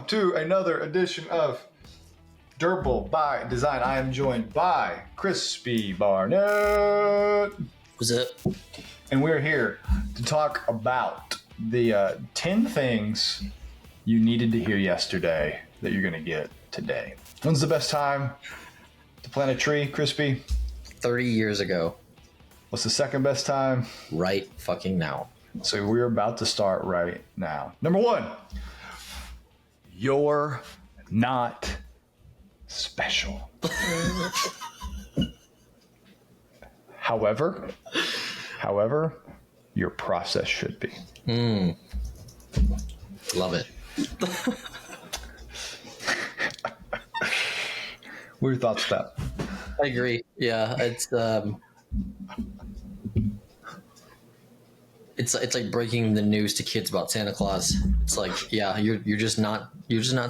welcome to another edition of Durable by Design. I am joined by Crispy Barnett. What's up? And we're here to talk about the 10 things you needed to hear yesterday that you're going to get today. When's the best time to plant a tree, Crispy? 30 years ago. What's the second best time? Right fucking now. So we're about to start right now. Number one, you're not special. However, your process should be. Love it. What are your thoughts on that? I agree. Yeah, it's like breaking the news to kids about Santa Claus. It's like, yeah, you're just not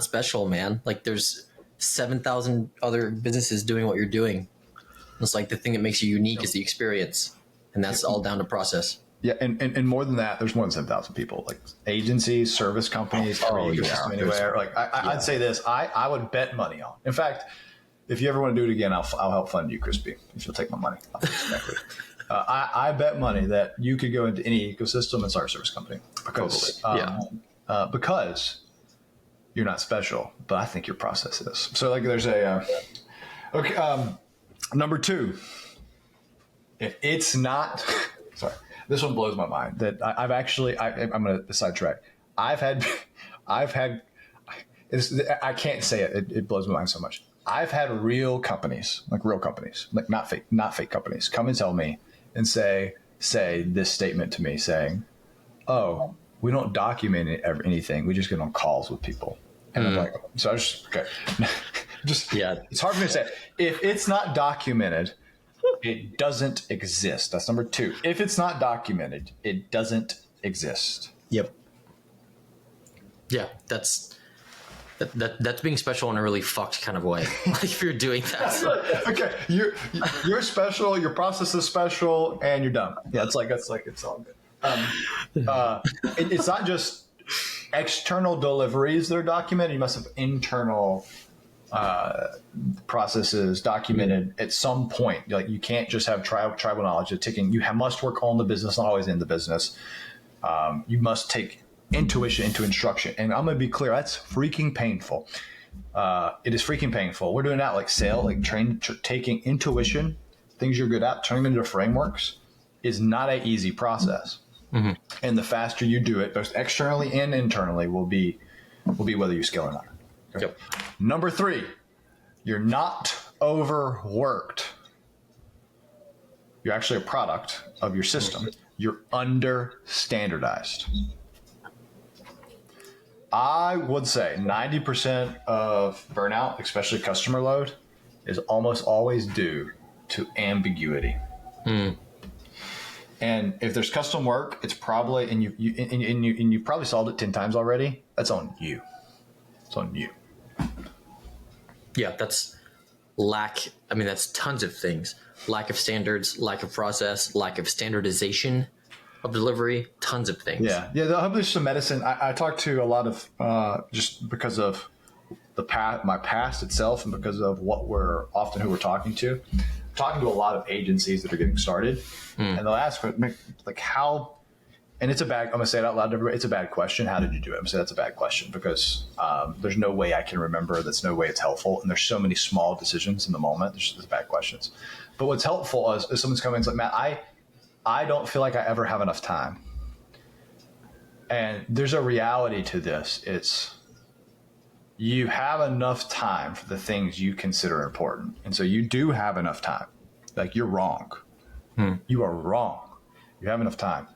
special, man. Like there's 7,000 other businesses doing what you're doing. It's like the thing that makes you unique is the experience, and that's all down to process. Yeah, and more than that, there's more than 7,000 people, like agencies, service companies, anywhere. Like I'd say this, I would bet money on. In fact, if you ever want to do it again, I'll help fund you, Crispy. If you'll take my money, I bet money that you could go into any ecosystem and start a service company because because you're not special, but I think your process is. So like there's a number two, if it's not sorry. This one blows my mind that I'm going to sidetrack. I can't say it. It blows my mind so much. I've had real companies, like not fake companies, come and tell me and say this statement to me saying, "Oh, we don't document anything. We just get on calls with people." And I'm like, so I just, okay. It's hard for me to say. If it's not documented, it doesn't exist. That's number two. If it's not documented, it doesn't exist. Yep. Yeah, that's being special in a really fucked kind of way. Like if you're doing that. Okay, you're special. Your process is special, and you're done. Yeah, it's all good. It's not just external deliveries that are documented. You must have internal processes documented at some point. Like you can't just have tribal knowledge of ticking. You must work on the business, not always in the business. You must take intuition into instruction. And I'm going to be clear, that's freaking painful. It is freaking painful. We're doing that like taking intuition, things you're good at, turning them into frameworks is not an easy process. Mm-hmm. And the faster you do it, both externally and internally, will be whether you scale or not. Okay. Yep. Number three, you're not overworked. You're actually a product of your system. You're under standardized. I would say 90% of burnout, especially customer load, is almost always due to ambiguity. And if there's custom work, it's probably and you probably solved it 10 times already. That's on you. It's on you. Yeah, that's tons of things. Lack of standards, lack of process, lack of standardization of delivery, tons of things. Yeah. Hopefully some medicine. I talk to a lot of, just because of my past itself and because of who we're talking to. I'm talking to a lot of agencies that are getting started and they'll ask like how, and I'm going to say it out loud to everybody. It's a bad question. How did you do it? I'm going to say that's a bad question because there's no way I can remember. There's no way it's helpful. And there's so many small decisions in the moment. There's just bad questions. But what's helpful is someone's coming and like, Matt, I don't feel like I ever have enough time. And there's a reality to this. It's you have enough time for the things you consider important. And so you do have enough time. Like you're wrong. You are wrong. You have enough time.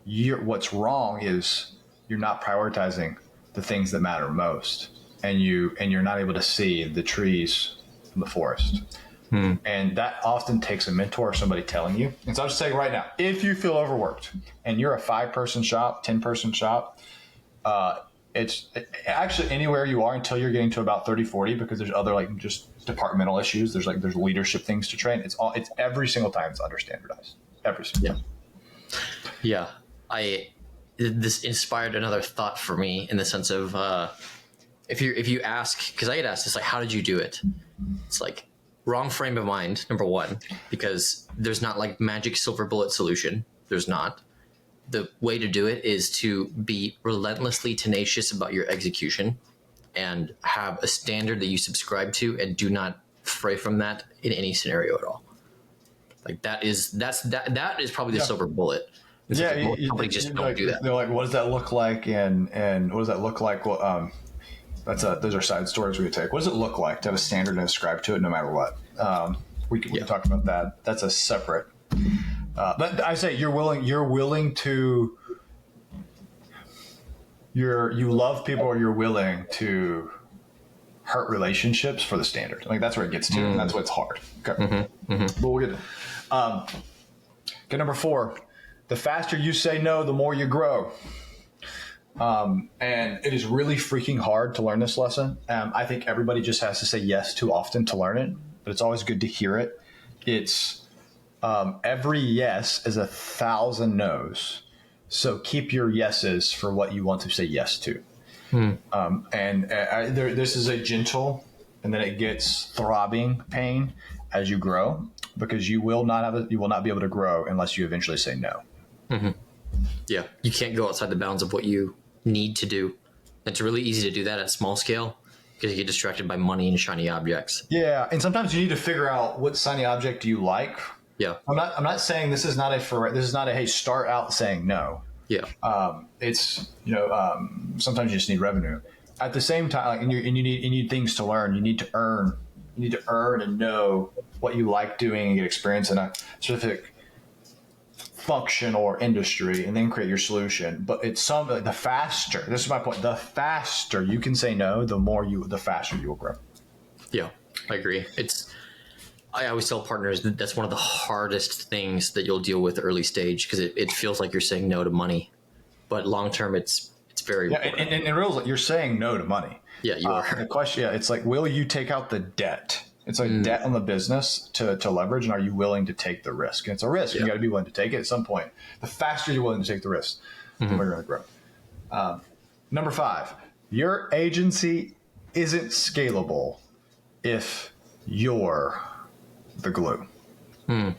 What's wrong is you're not prioritizing the things that matter most. And you're not able to see the trees from the forest. And that often takes a mentor or somebody telling you. And so I'll just say right now, if you feel overworked and you're a 5-person shop, 10-person shop, it's actually anywhere you are until you're getting to about 30, 40, because there's other like just departmental issues. There's leadership things to train. It's every single time it's under standardized. Every single time. Yeah. This inspired another thought for me in the sense of if you ask, because I get asked, it's like, how did you do it? It's like wrong frame of mind, number one, because there's not like magic silver bullet solution. There's not. The way to do it is to be relentlessly tenacious about your execution and have a standard that you subscribe to and do not fray from that in any scenario at all. Like that is probably the silver bullet. Companies just don't do that. They're like, what does that look like? And what does that look like? Well, those are side stories we could take. What does it look like to have a standard and ascribe to it no matter what? We can talk about that. That's a separate. But I say you love people, or you're willing to hurt relationships for the standard. Like that's where it gets to, and that's what's hard. Okay, but we'll get. Okay, number 4. The faster you say no, the more you grow. And it is really freaking hard to learn this lesson. I think everybody just has to say yes too often to learn it, but it's always good to hear it. It's every yes is 1,000 no's. So keep your yeses for what you want to say yes to. This is a gentle, and then it gets throbbing pain as you grow, because you will not be able to grow unless you eventually say no. Yeah, you can't go outside the bounds of what you need to do. It's really easy to do that at small scale because you get distracted by money and shiny objects. Yeah, and sometimes you need to figure out what shiny object do you like. Yeah, I'm not saying this is not a hey, start out saying no. Yeah, it's sometimes you just need revenue. At the same time, and you need things to learn. You need to earn. You need to earn and know what you like doing and get experience in a specific function or industry, and then create your solution. But it's the faster. This is my point. The faster you can say no, the faster you will grow. Yeah, I agree. I always tell partners that that's one of the hardest things that you'll deal with early stage, because it feels like you're saying no to money, but long term it's very and in real life, you're saying no to money. Yeah, you are. The question, it's like, will you take out the debt? It's like debt on the business to leverage, and are you willing to take the risk? And it's a risk. You got to be willing to take it at some point. The faster you're willing to take the risk, the more you're going to grow. Number 5, your agency isn't scalable if you're the glue. And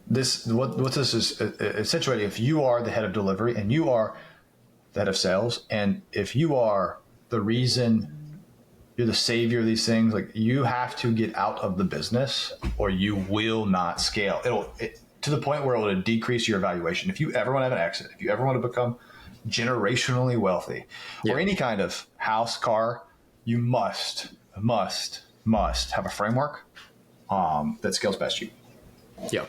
this is essentially, if you are the head of delivery and you are the head of sales, and if you are the reason, you're the savior of these things, like, you have to get out of the business or you will not scale. To the point where it will decrease your valuation. If you ever want to have an exit, if you ever want to become generationally wealthy, or any kind of house, car, you must have a framework that scales past you. Yeah.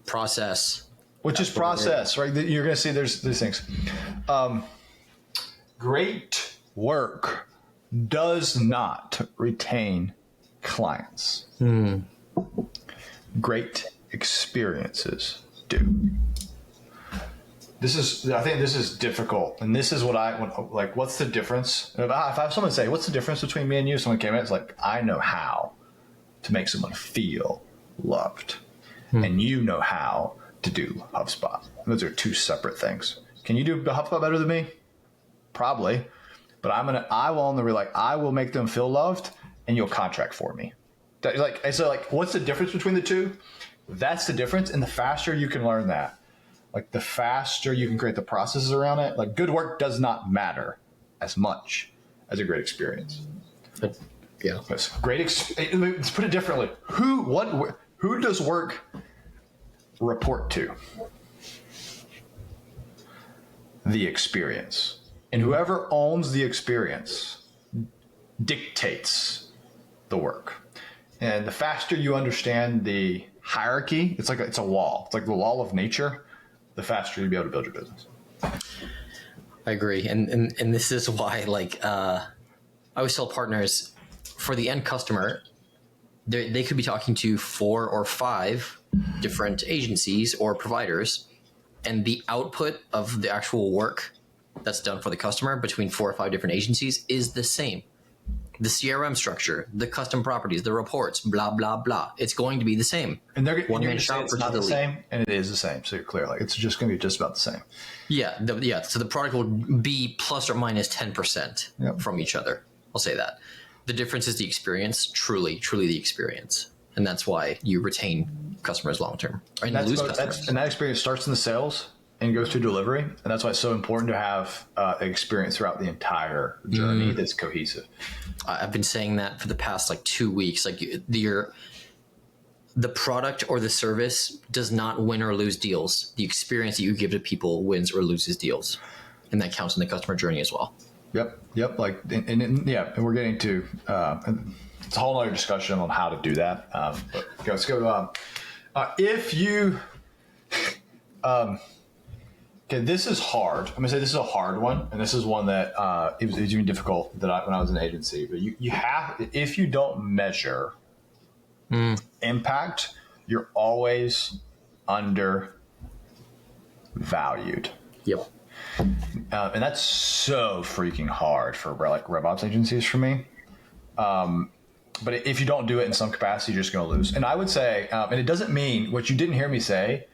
Process. Which is process, right? You're going to see there's these things. Great work does not retain clients. Great experiences do. I think this is difficult. And this is what what's the difference? If I have someone say, what's the difference between me and you? Someone came in, it's like, I know how to make someone feel loved. And you know how to do HubSpot. Those are 2 separate things. Can you do HubSpot better than me? Probably. But I will make them feel loved, and you'll contract for me. What's the difference between the 2? That's the difference. And the faster you can learn that, like, the faster you can create the processes around it. Like, good work does not matter as much as a great experience. Yeah. Let's put it differently. Who does work report to? The experience. And whoever owns the experience dictates the work. And the faster you understand the hierarchy, it's a wall. It's like the law of nature. The faster you'll be able to build your business. I agree. And this is why, I always tell partners, for the end customer, they could be talking to 4 or 5 different agencies or providers, and the output of the actual work that's done for the customer between 4 or 5 different agencies is the same. the CRM structure, the custom properties, the reports, blah, blah, blah. It's going to be the same. And they're One and you're man gonna say shop it's versus not the the lead. same, and it is the same. So you're clear, like it's just going to be just about the same. Yeah. So the product will be plus or minus 10% Yep. from each other. I'll say that. The difference is the experience, truly the experience. And that's why you retain customers long term. And you lose customers. And that experience starts in the sales and goes to delivery. And that's why it's so important to have experience throughout the entire journey that's cohesive. I've been saying that for the past like 2 weeks. Like the product or the service does not win or lose deals. The experience that you give to people wins or loses deals. And that counts in the customer journey as well. Yep. Like, and we're getting to, it's a whole other discussion on how to do that. But let's go. If you, okay, this is hard. I'm gonna say this is a hard one, and this is one that it was even difficult when I was in agency. But you have, if you don't measure impact, you're always undervalued. Yep. And that's so freaking hard for like RevOps agencies for me. But if you don't do it in some capacity, you're just going to lose. And I would say, and it doesn't mean, what you didn't hear me say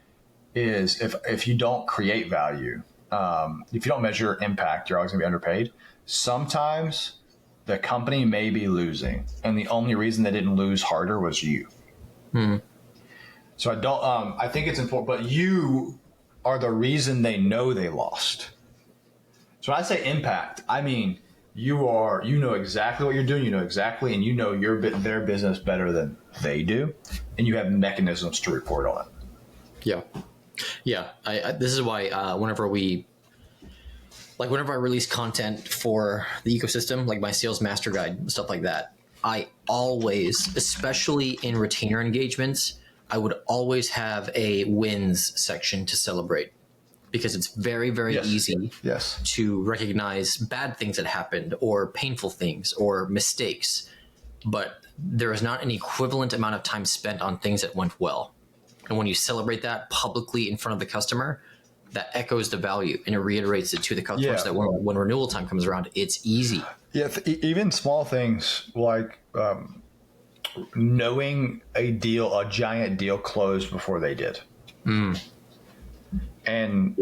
is if you don't create value, if you don't measure impact, you're always going to be underpaid. Sometimes the company may be losing, and the only reason they didn't lose harder was you. So I think it's important, but you are the reason they know they lost. So when I say impact, I mean you know exactly what you're doing, you know exactly, and you know their business better than they do, and you have mechanisms to report on it. Yeah. This is why whenever I release content for the ecosystem, like my sales master guide and stuff like that, I always, especially in retainer engagements, I would always have a wins section to celebrate, because it's very, very easy to recognize bad things that happened or painful things or mistakes. But there is not an equivalent amount of time spent on things that went well. And when you celebrate that publicly in front of the customer, that echoes the value and it reiterates it to the customers that when renewal time comes around, it's easy. Yeah, even small things like knowing a giant deal closed before they did. And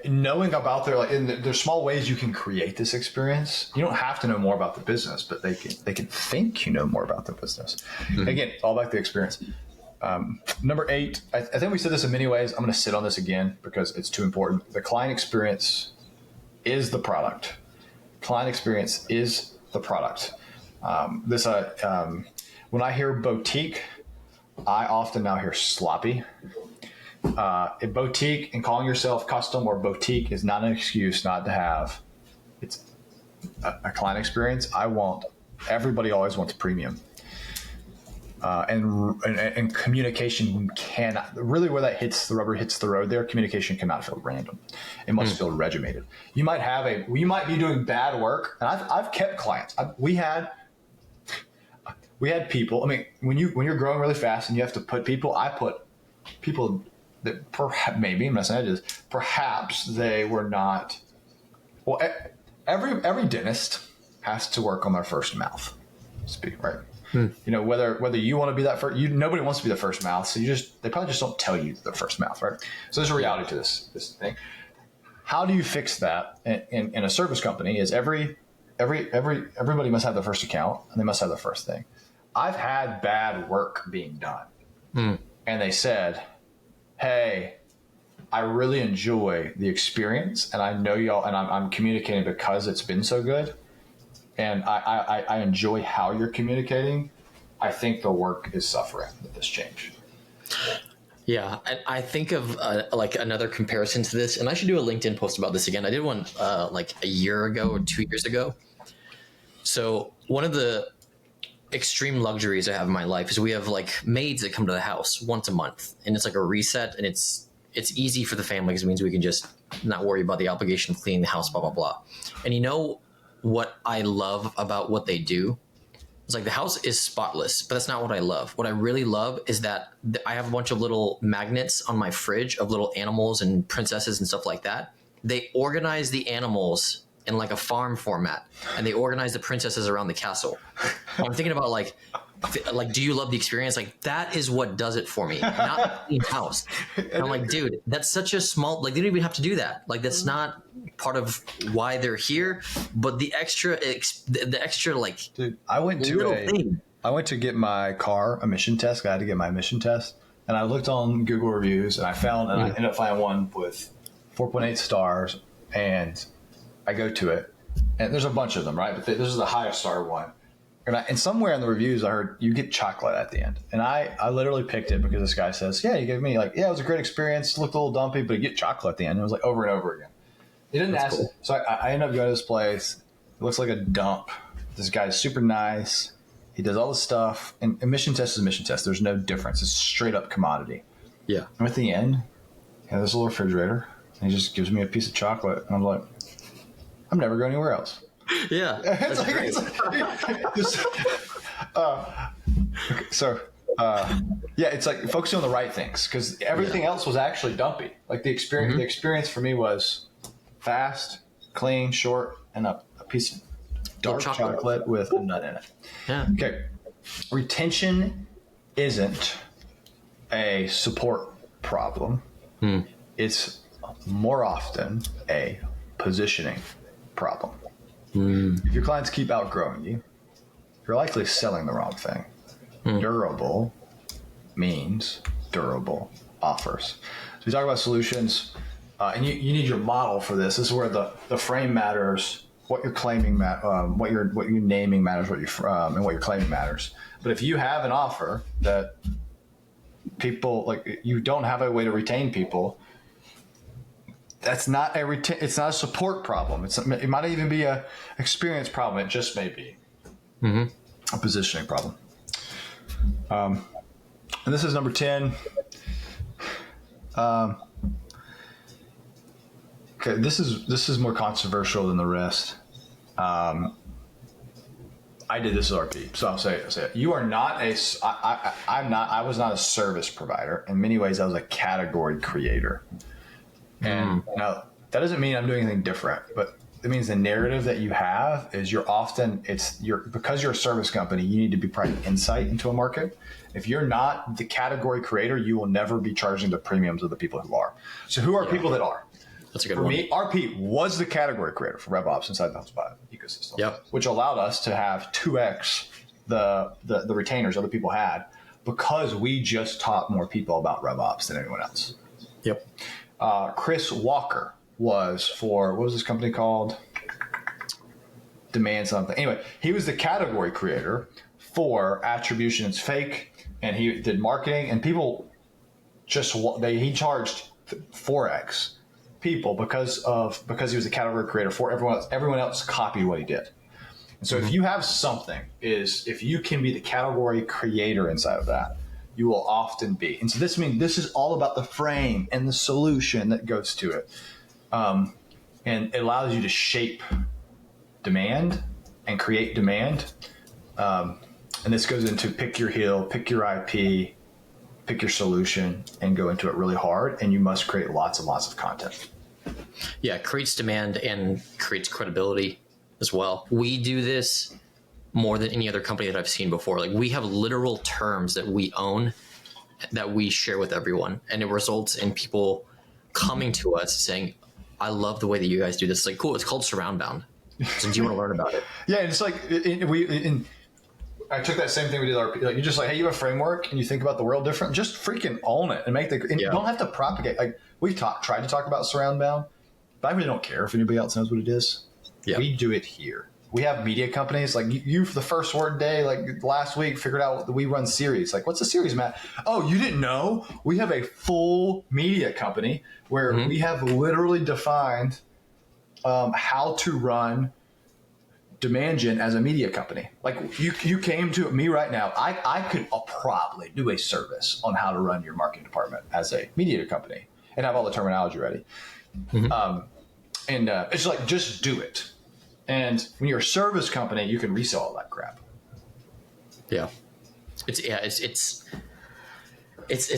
knowing about there's small ways you can create this experience. You don't have to know more about the business, but they can think you know more about the business. Again, all about the experience. Number 8, I think we said this in many ways. I'm going to sit on this again because it's too important. The client experience is the product. Client experience is the product. When I hear boutique, I often now hear sloppy. A boutique and calling yourself custom or boutique is not an excuse not to have a client experience. Everybody always wants premium. And communication cannot really, where that the rubber hits the road there, communication cannot feel random. It must feel regimented. You might be doing bad work, and I've kept clients. We had people. I mean, when you're growing really fast and you have to put people, I put people that perhaps, maybe I'm not saying it is, perhaps they were not. Well, every dentist has to work on their first mouth. Speak right. You know, whether you want to be that first, nobody wants to be the first mouth. So they probably just don't tell you the first mouth, right? So there's a reality to this thing. How do you fix that in a service company? Is everybody must have the first account and they must have the first thing. I've had bad work being done, and they said, "Hey, I really enjoy the experience, and I know y'all, and I'm communicating because it's been so good." And I enjoy how you're communicating. I think the work is suffering with this change. Yeah, I think of like another comparison to this, and I should do a LinkedIn post about this again. I did one like a year ago or 2 years ago. So one of the extreme luxuries I have in my life is we have like maids that come to the house once a month, and it's like a reset, and it's easy for the family because it means we can just not worry about the obligation of cleaning the house, blah, blah, blah. And you know what I love about what they do? It's like the house is spotless, but that's not what I love. What I really love is that I have a bunch of little magnets on my fridge of little animals and princesses and stuff like that. They organize the animals in like a farm format, and they organize the princesses around the castle. I'm thinking about like, do you love the experience? Like that is what does it for me, not the house. And I'm like, dude, that's such a small, like they don't even have to do that. Like that's not part of why they're here, but the extra like, dude, I went to get my car emission test. I had to get my emission test, and I looked on Google reviews, and I ended up finding one with 4.8 stars, and I go to it, and there's a bunch of them, right? But this is the highest star one. And somewhere in the reviews, I heard you get chocolate at the end. And I literally picked it because this guy says, yeah, you gave me like, yeah, it was a great experience. It looked a little dumpy, but you get chocolate at the end. And it was like over and over again. He didn't ask. Cool. So I ended up going to this place. It looks like a dump. This guy's super nice. He does all this stuff. And emission test is emission test. There's no difference. It's straight up commodity. Yeah. And at the end, he has this little refrigerator. And he just gives me a piece of chocolate. And I'm like, I'm never going anywhere else. Yeah. It's like, it's like focusing on the right things, because everything else was actually dumpy. Like the experience for me was fast, clean, short, and a piece of dark chocolate with a nut in it. Yeah. Okay. Retention isn't a support problem. It's more often a positioning problem. If your clients keep outgrowing you, you're likely selling the wrong thing. Durable means durable offers. So we talk about solutions, and you need your model for this. This is where the frame matters, what you're claiming, what you're naming matters, and what you're claiming matters. But if you have an offer that people like, you don't have a way to retain people. That's not it's not a support problem. It might even be a experience problem. It just may be a positioning problem. And this is number 10. Okay, this is more controversial than the rest. I did this as RP, so I'll say it. You are not I was not a service provider. In many ways, I was a category creator. And now that doesn't mean I'm doing anything different, but it means the narrative that you have is because you're a service company, you need to be providing insight into a market. If you're not the category creator, you will never be charging the premiums of the people who are. So who are people that are? That's a good one. For me, RP was the category creator for RevOps inside the HubSpot ecosystem, which allowed us to have 2x the retainers other people had, because we just taught more people about RevOps than anyone else. Yep. Chris Walker was for, what was this company called? Demand something. Anyway, he was the category creator for attribution is fake, and he did marketing, and people he charged 4x people because he was the category creator for everyone else. Everyone else copied what he did. And so if you have something, if you can be the category creator inside of that, you will often be. And so this is all about the frame and the solution that goes to it. And it allows you to shape demand and create demand. And this goes into pick your hill, pick your IP, pick your solution, and go into it really hard. And you must create lots and lots of content. Yeah, it creates demand and creates credibility as well. We do this more than any other company that I've seen before. Like, we have literal terms that we own that we share with everyone, and it results in people coming to us saying, I love the way that you guys do this. It's like, cool, it's called Surround Bound. So do you want to learn about it? Yeah, it's like I took that same thing we did. Like, you're just like, hey, you have a framework and you think about the world different. Just freaking own it and you don't have to propagate. Like, we've tried to talk about Surround Bound, but I really don't care if anybody else knows what it is. Yeah. We do it here. We have media companies like you for the first word day, like last week, figured out that we run series. Like, what's a series, Matt? Oh, you didn't know? We have a full media company where we have literally defined how to run demand gen as a media company. Like, you came to me right now. I could probably do a service on how to run your marketing department as a media company and have all the terminology ready. It's like, just do it. And when you're a service company, you can resell all that crap. Yeah. It's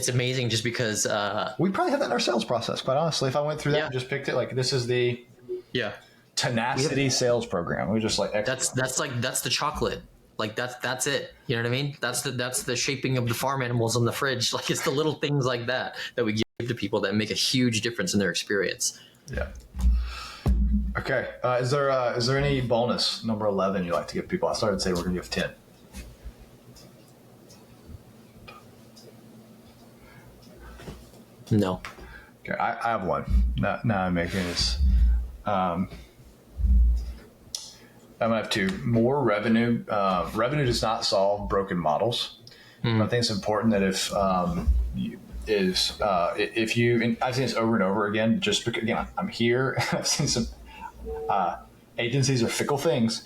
amazing just because we probably have that in our sales process, quite honestly. If I went through that and just picked it, like, this is the tenacity sales program. We just like that's the chocolate. Like that's it. You know what I mean? That's the shaping of the farm animals on the fridge. Like it's the little things like that we give to people that make a huge difference in their experience. Yeah. Okay. Is there any bonus number 11 you like to give people? I started to say we're gonna give 10. No. Okay, I have one. Now I'm making this. I'm gonna have two. More revenue. Revenue does not solve broken models. I think it's important that if you, and I've seen this over and over again, just because again I'm here. I've seen some agencies are fickle things,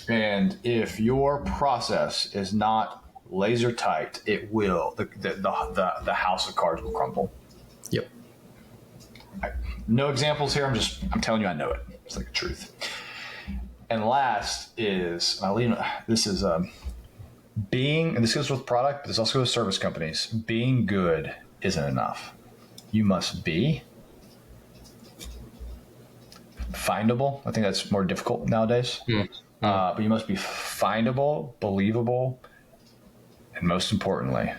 and if your process is not laser tight, it will the house of cards will crumble. Yep. No examples here. I'm telling you, I know it. It's like the truth. And last is, this is being, and this goes with product, but this also goes with service companies. Being good isn't enough. You must be findable. I think that's more difficult nowadays. But you must be findable, believable, and most importantly,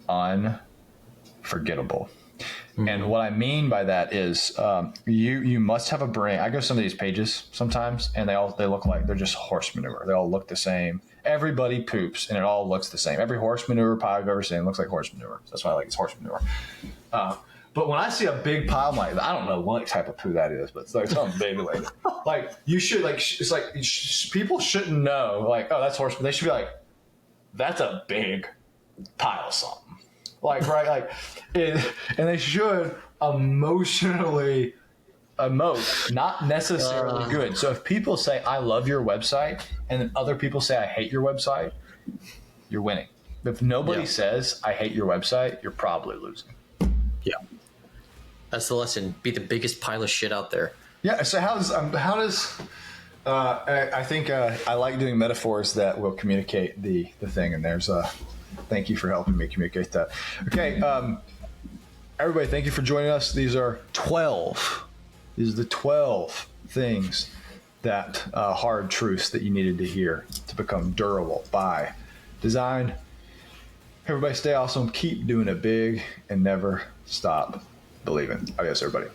unforgettable. And what I mean by that is you must have a brain. I go to some of these pages sometimes, and they look like they're just horse manure. They all look the same. Everybody poops, and it all looks the same. Every horse manure pile I've ever seen looks like horse manure. That's why I like it's horse manure. But when I see a big pile, I'm like, I don't know what type of poo that is, but it's like something big. Like you should it's like people shouldn't know. Like, oh, that's horse. They should be like, that's a big pile of something. Like, right, like, and they should emotionally emote, not necessarily good. So if people say, I love your website, and then other people say, I hate your website, you're winning. If nobody says, I hate your website, you're probably losing. Yeah. That's the lesson. Be the biggest pile of shit out there. Yeah. So how does I think I like doing metaphors that will communicate the thing. And there's thank you for helping me communicate that. Okay. Everybody, thank you for joining us. These are 12. These are the 12 things that hard truths that you needed to hear to become durable by design. Everybody stay awesome. Keep doing it big and never stop believing. Adios, everybody.